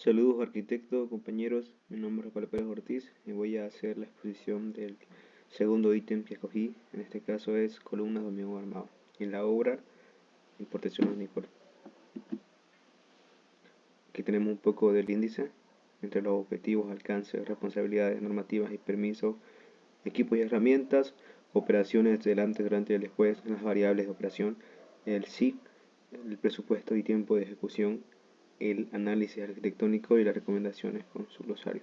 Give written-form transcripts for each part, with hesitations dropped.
Saludos arquitecto, compañeros, mi nombre es Rafael Pérez Ortiz y voy a hacer la exposición del segundo ítem que escogí, en este caso es columnas de hormigón armado, en la obra Importación de Nicol. Aquí tenemos un poco del índice, entre los objetivos, alcances, responsabilidades normativas y permisos, equipos y herramientas, operaciones del antes, durante y después, las variables de operación, el SIG, el presupuesto y tiempo de ejecución, el análisis arquitectónico y las recomendaciones con su glosario.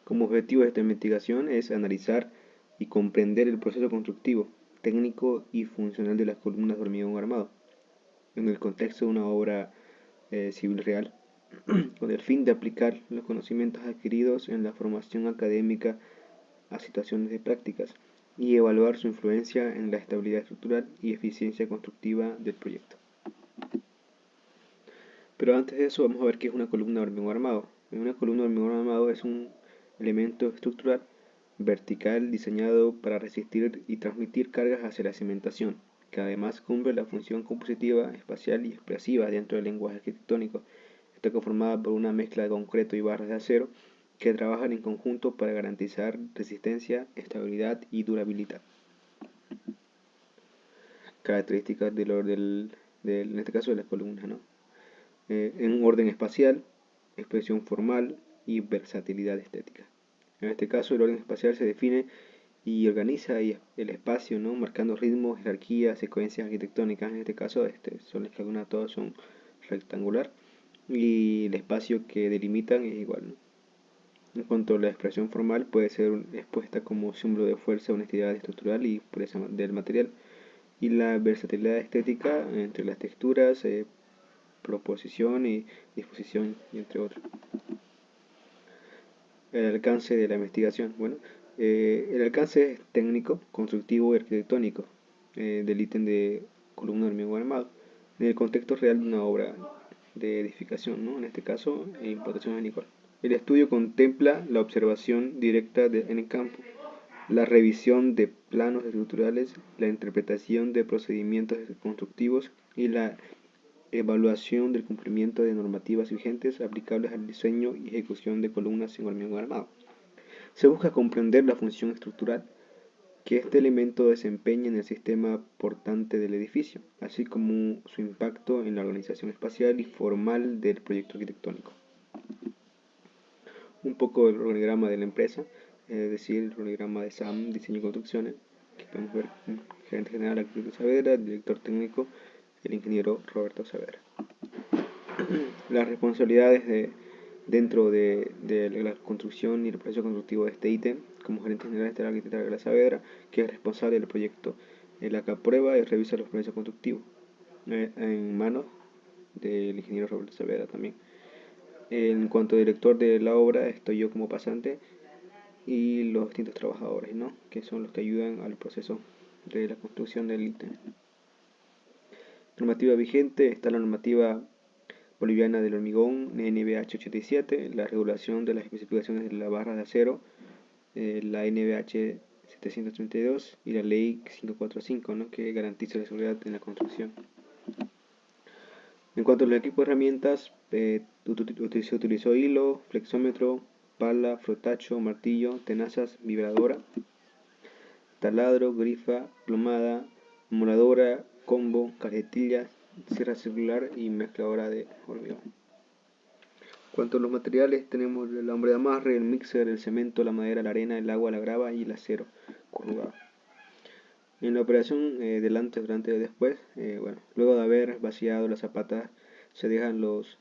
Como objetivo de esta investigación es analizar y comprender el proceso constructivo, técnico y funcional de las columnas de hormigón armado, en el contexto de una obra civil real, con el fin de aplicar los conocimientos adquiridos en la formación académica a situaciones de prácticas y evaluar su influencia en la estabilidad estructural y eficiencia constructiva del proyecto. Pero antes de eso vamos a ver qué es una columna de hormigón armado. Una columna de hormigón armado es un elemento estructural vertical diseñado para resistir y transmitir cargas hacia la cimentación, que además cumple la función compositiva, espacial y expresiva dentro del lenguaje arquitectónico. Está conformada por una mezcla de concreto y barras de acero que trabajan en conjunto para garantizar resistencia, estabilidad y durabilidad. Características en este caso de las columnas, ¿no? En un orden espacial, expresión formal y versatilidad estética. En este caso, el orden espacial se define y organiza el espacio, ¿no? Marcando ritmos, jerarquías, secuencias arquitectónicas. En este caso, son las columnas todas son rectangular y el espacio que delimitan es igual, ¿no? En cuanto a la expresión formal, puede ser expuesta como símbolo de fuerza, honestidad estructural y pureza del material. Y la versatilidad estética entre las texturas, proposición y disposición, y entre otros. El alcance de la investigación. Bueno, el alcance es técnico, constructivo y arquitectónico del ítem de columna de hormigón armado en el contexto real de una obra de edificación, ¿no? En este caso, Importación de Nicol. El estudio contempla la observación directa en el campo, la revisión de planos estructurales, la interpretación de procedimientos constructivos y la evaluación del cumplimiento de normativas vigentes aplicables al diseño y ejecución de columnas en hormigón armado. Se busca comprender la función estructural que este elemento desempeña en el sistema portante del edificio, así como su impacto en la organización espacial y formal del proyecto arquitectónico. Un poco del organigrama de la empresa, es decir, el organigrama de SAM, Diseño y Construcciones, que podemos ver gerente general arquitecto Saavedra, director técnico el ingeniero Roberto Saavedra. Las responsabilidades dentro de la construcción y el proceso constructivo de este ítem, como gerente general está el arquitecto Gabriela Saavedra, que es responsable del proyecto. La que aprueba y revisa los procesos constructivos, en manos del ingeniero Roberto Saavedra también. En cuanto a director de la obra, estoy yo como pasante y los distintos trabajadores, ¿no? Que son los que ayudan al proceso de la construcción del ítem. Normativa vigente, está la normativa boliviana del hormigón, NBH 87, la regulación de las especificaciones de la barra de acero, la NBH 732 y la ley 545, ¿no? Que garantiza la seguridad en la construcción. En cuanto al equipo de herramientas, se utilizó hilo, flexómetro, pala, frotacho, martillo, tenazas, vibradora, taladro, grifa, plomada, moladora, combo, cajetillas, sierra circular y mezcladora de hormigón. En cuanto a los materiales, tenemos el alambre de amarre, el mixer, el cemento, la madera, la arena, el agua, la grava y el acero corrugado. En la operación del antes, durante y después, luego de haber vaciado las zapatas, se dejan los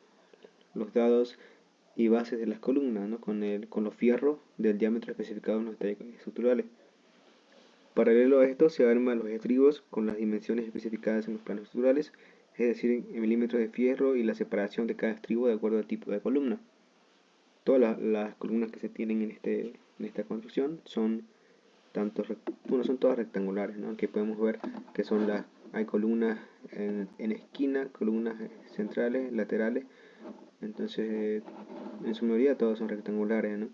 dados y bases de las columnas, ¿no? con los fierros del diámetro especificado en los detalles estructurales. Paralelo a esto se arman los estribos con las dimensiones especificadas en los planos estructurales, es decir, en milímetros de fierro y la separación de cada estribo de acuerdo al tipo de columna. Todas las columnas que se tienen en esta construcción son todas rectangulares, ¿no? Aquí podemos ver que hay columnas en esquina, columnas centrales, laterales, entonces en su mayoría todas son rectangulares, ¿no?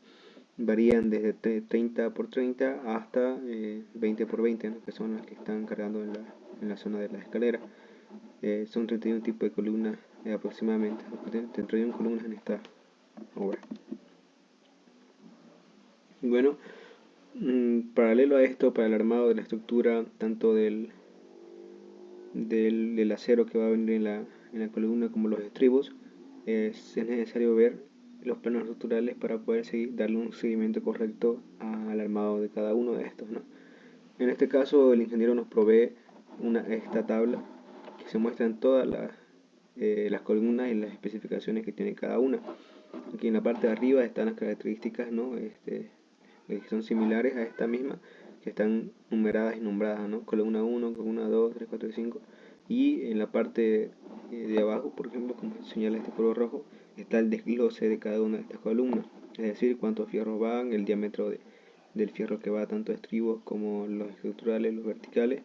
Varían desde 30 por 30 hasta 20 por 20, ¿no? Que son las que están cargando en la zona de la escalera. Son 31 tipos de columnas aproximadamente 31 columnas en esta obra. Bueno, paralelo a esto, para el armado de la estructura, tanto del acero que va a venir en la columna como los estribos, es necesario ver los planos estructurales para poder darle un seguimiento correcto al armado de cada uno de estos, ¿no? En este caso, el ingeniero nos provee esta tabla que se muestran todas las columnas y las especificaciones que tiene cada una. Aquí en la parte de arriba están las características, ¿no? Que son similares a esta misma, que están numeradas y nombradas, ¿no? Columna 1, columna 2, 3, 4 y 5. Y en la parte de abajo, por ejemplo, como señala este color rojo, está el desglose de cada una de estas columnas, es decir, cuántos fierros van, el diámetro del fierro que va tanto a estribos como los estructurales, los verticales,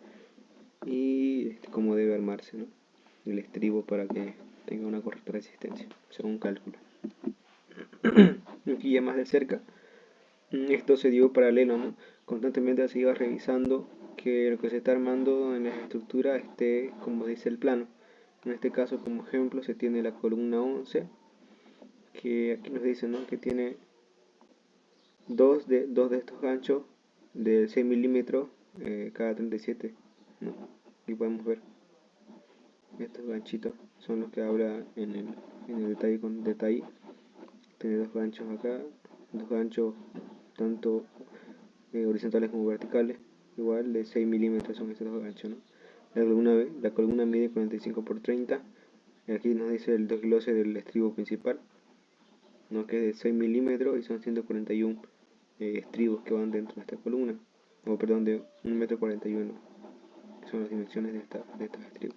y cómo debe armarse, ¿no? El estribo para que tenga una correcta resistencia, según cálculo. Aquí ya más de cerca, esto se dio paralelo, ¿no? Constantemente se iba revisando que lo que se está armando en la estructura esté como dice el plano. En este caso, como ejemplo, se tiene la columna 11, que aquí nos dice, ¿no?, que tiene dos de estos ganchos de 6 milímetros cada 37, ¿no? Aquí podemos ver estos ganchitos son los que habla en el detalle con detalle. Tiene dos ganchos acá, dos ganchos tanto horizontales como verticales, igual de 6 milímetros son estos dos ganchos, ¿no? La columna mide 45 por 30. Aquí nos dice el desglose del estribo principal, ¿no?, que es de 6 milímetros y son 141 estribos que van dentro de esta columna, o perdón, de 1,41 m, que son las dimensiones de estos estribos.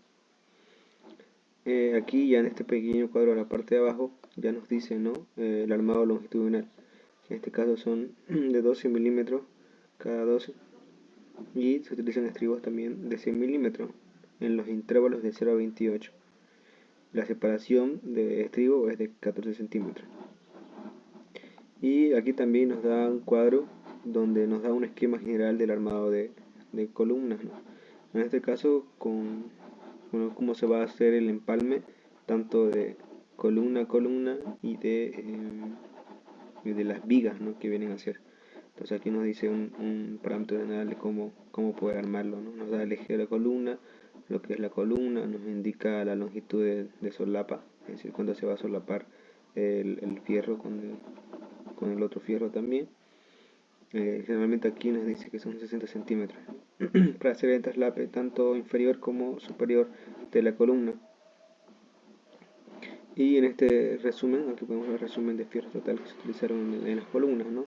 Aquí ya en este pequeño cuadro a la parte de abajo ya nos dice, ¿no?, el armado longitudinal. En este caso son de 12 milímetros cada 12, y se utilizan estribos también de 100 milímetros en los intervalos de 0 a 28. La separación de estribo es de 14 centímetros. Y aquí también nos da un cuadro donde nos da un esquema general del armado de columnas, ¿no? En este caso, cómo se va a hacer el empalme tanto de columna a columna y de las vigas, ¿no?, que vienen a ser. Entonces aquí nos dice un parámetro general de cómo poder armarlo, ¿no? Nos da el eje de la columna, lo que es la columna, nos indica la longitud de solapa, es decir, cuándo se va a solapar el fierro con el otro fierro también. Generalmente aquí nos dice que son 60 centímetros para hacer el traslape tanto inferior como superior de la columna. Y en este resumen, aquí podemos ver el resumen de fierros totales que se utilizaron en las columnas, ¿no?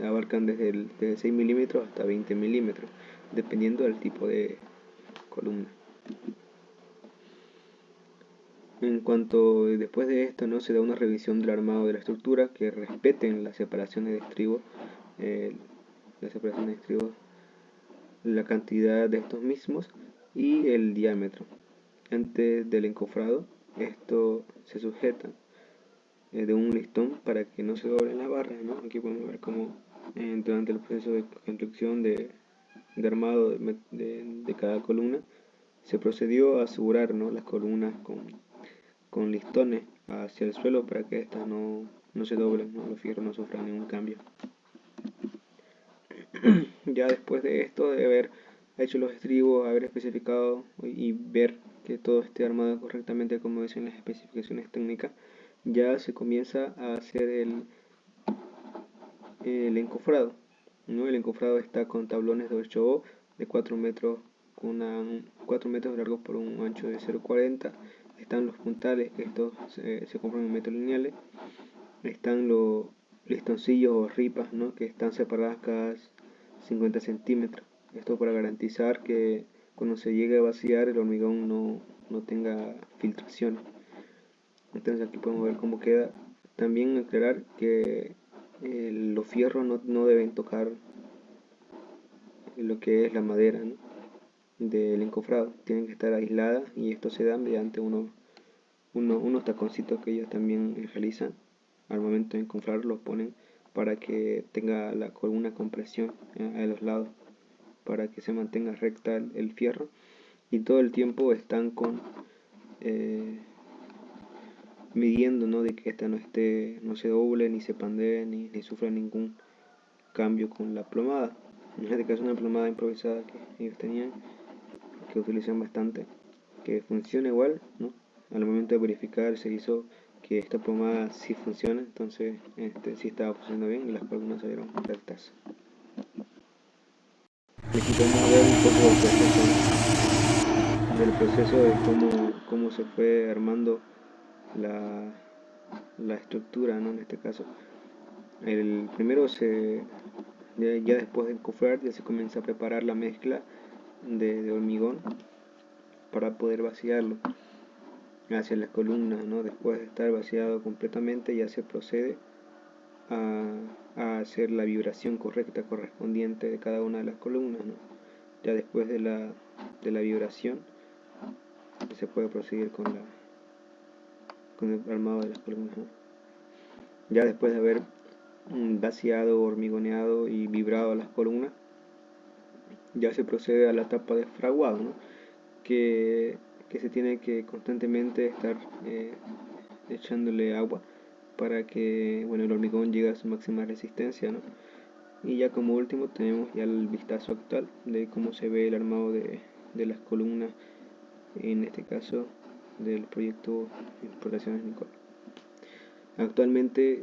Abarcan desde 6 milímetros hasta 20 milímetros, dependiendo del tipo de columna. En cuanto después de esto, ¿no?, se da una revisión del armado de la estructura que respeten las separaciones de estribos, la cantidad de estos mismos y el diámetro. Antes del encofrado, esto se sujeta de un listón para que no se doblen las barras, ¿no? Aquí podemos ver cómo durante el proceso de construcción de armado de cada columna se procedió a asegurar, ¿no?, las columnas con listones hacia el suelo para que estas no se doblen, ¿no?, los fierros no sufran ningún cambio. Ya después de esto, de haber hecho los estribos, haber especificado y ver que todo esté armado correctamente como dicen las especificaciones técnicas, ya se comienza a hacer el encofrado, ¿no? El encofrado está con tablones de 8O de 4 metros, con 4 metros largos por un ancho de 0,40. Están los puntales, que estos se compran en metros lineales. Están los listoncillos o ripas, ¿no?, que están separadas cada 50 centímetros. Esto para garantizar que cuando se llegue a vaciar el hormigón no tenga filtración. Entonces aquí podemos ver cómo queda. También aclarar que los fierros no deben tocar lo que es la madera, ¿no?, del encofrado. Tienen que estar aisladas, y esto se da mediante unos taconcitos que ellos también realizan. Al momento de encofrar los ponen para que tenga la columna con presión a los lados, para que se mantenga recta el fierro, y todo el tiempo están midiendo, ¿no?, de que esta no se doble, ni se pandee, ni sufra ningún cambio con la plomada. En este caso una plomada improvisada que ellos tenían, que utilizan bastante, que funciona igual, ¿no? Al momento de verificar se hizo que esta plomada sí funciona, entonces sí estaba funcionando bien y las columnas salieron rectas. Aquí podemos ver un poco del proceso de cómo se fue armando la estructura, ¿no? En este caso, el primero ya después de encofrar ya se comienza a preparar la mezcla de hormigón para poder vaciarlo hacia las columnas, ¿no? Después de estar vaciado completamente ya se procede a hacer la vibración correcta correspondiente de cada una de las columnas, ¿no? Ya después de la vibración se puede proseguir con el armado de las columnas, ¿no? Ya después de haber vaciado, hormigoneado y vibrado las columnas, ya se procede a la etapa de fraguado, ¿no? que se tiene que constantemente estar echándole agua para que, bueno, el hormigón llegue a su máxima resistencia, ¿no? Y ya como último tenemos ya el vistazo actual de cómo se ve el armado de las columnas, en este caso del proyecto Exploraciones Nicol. Actualmente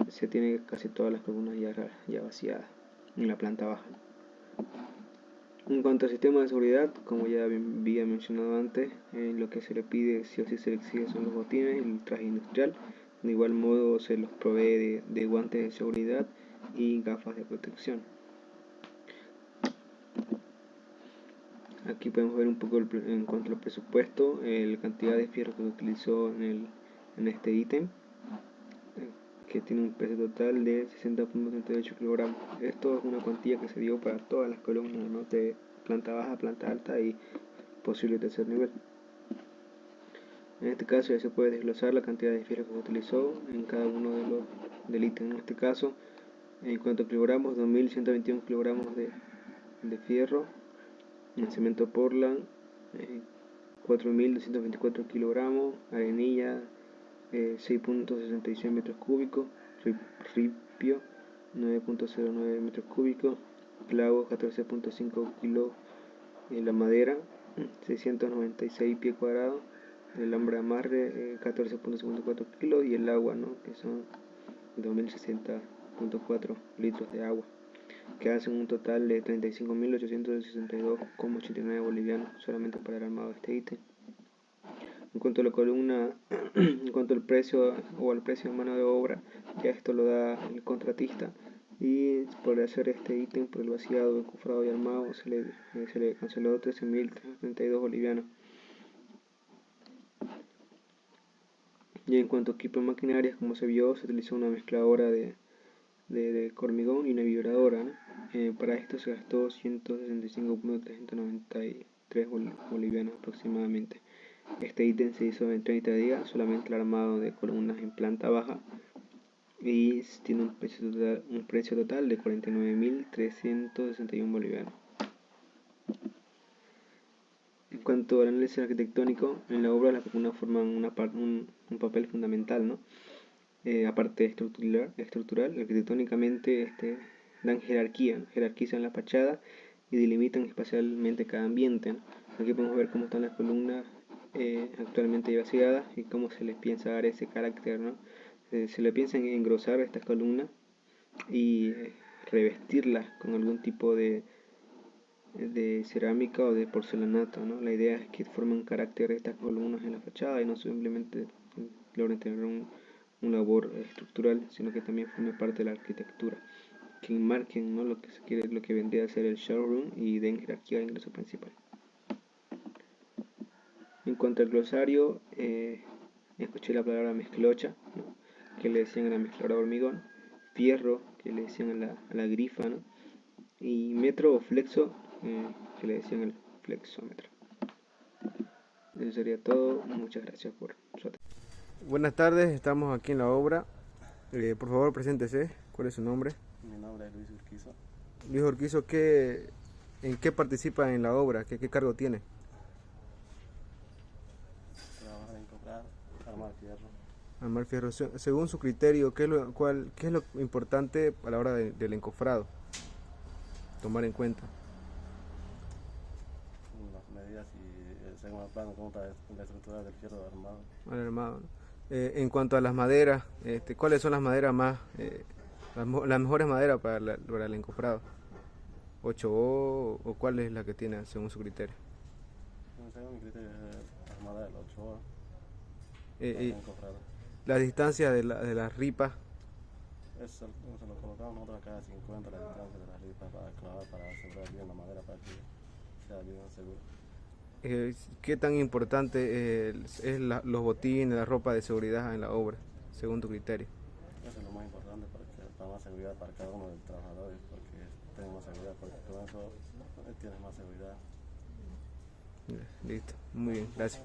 se tiene casi todas las columnas ya vaciadas en la planta baja. En cuanto al sistema de seguridad, como ya había mencionado antes, lo que se le pide, sí o sí se le exige, son los botines y el traje industrial. De igual modo se los provee de guantes de seguridad y gafas de protección. Aquí podemos ver un poco en cuanto al presupuesto, la cantidad de fierro que se utilizó en este ítem, que tiene un peso total de 60.38 kilogramos. Esto es una cuantía que se dio para todas las columnas, ¿no?, de planta baja, planta alta y posible tercer nivel. En este caso ya se puede desglosar la cantidad de fierro que se utilizó en cada uno del ítem. En este caso, en cuanto a kilogramos, 2.121 kilogramos de fierro. En cemento Portland, 4.224 kilogramos. Arenilla, 6.66 metros cúbicos. Ripio, 9.09 metros cúbicos. Clavos, 14.5 kilos. La madera, 696 pies cuadrados. El alambre de amarre, 14.54 kilos. Y el agua, ¿no?, que son 2.060.4 litros de agua, que hacen un total de 35.862,89 bolivianos solamente para el armado de este ítem. En cuanto a la columna, en cuanto al precio de mano de obra, ya esto lo da el contratista, y por hacer este ítem, por el vaciado, encofrado y armado, se le canceló 13.332 bolivianos. Y en cuanto a equipo de maquinarias, como se vio, se utilizó una mezcladora de hormigón y una vibradora, ¿no? Para esto se gastó 165.393 bolivianos aproximadamente. Este ítem se hizo en 30 días, solamente el armado de columnas en planta baja, y tiene un precio total de 49.361 bolivianos. En cuanto al análisis arquitectónico, en la obra las columnas forman un papel fundamental, ¿no? Aparte estructural, arquitectónicamente dan jerarquía, jerarquizan la fachada y delimitan espacialmente cada ambiente, ¿no? Aquí podemos ver cómo están las columnas actualmente vaciadas y cómo se les piensa dar ese carácter, ¿no? Se le piensa en engrosar estas columnas y revestirlas con algún tipo de cerámica o de porcelanato, ¿no? La idea es que formen carácter estas columnas en la fachada y no simplemente logren tener un labor estructural, sino que también forme parte de la arquitectura, que enmarquen, ¿no?, lo que vendría a ser el showroom y den jerarquía al ingreso principal. En cuanto al glosario, escuché la palabra mezclocha, ¿no?, que le decían a la mezcladora de hormigón; fierro, que le decían a la grifa, ¿no?, y metro o flexo, que le decían el flexómetro. Eso sería todo. Muchas gracias por su atención. Buenas tardes, estamos aquí en la obra. Por favor, preséntese. ¿Cuál es su nombre? Mi nombre es Luis Urquizo. Luis Urquizo, ¿en qué participa en la obra? ¿Qué cargo tiene? Trabajo en comprar, armar fierro. Armar fierro. Según su criterio, ¿qué es lo importante a la hora del encofrado? Tomar en cuenta. Las medidas y según el plano, cómo está la estructura del fierro armado. Mal armado, ¿no? En cuanto a las maderas, ¿cuáles son las maderas más, las mejores maderas para el encofrado? 8O o cuál es la que tiene según su criterio. Según mi criterio es armada del 8 Y encofrado. la distancia de las ripas, Eso se lo colocamos nosotros acá a 50 la distancia de las ripas para clavar, para asegurar bien la madera para que sea bien seguro. ¿qué tan importante los botines, la ropa de seguridad en la obra, según tu criterio? Eso es lo más importante para más seguridad para cada uno de los trabajadores, porque tengan más seguridad, porque con eso tienes más seguridad. Listo, muy bien, gracias.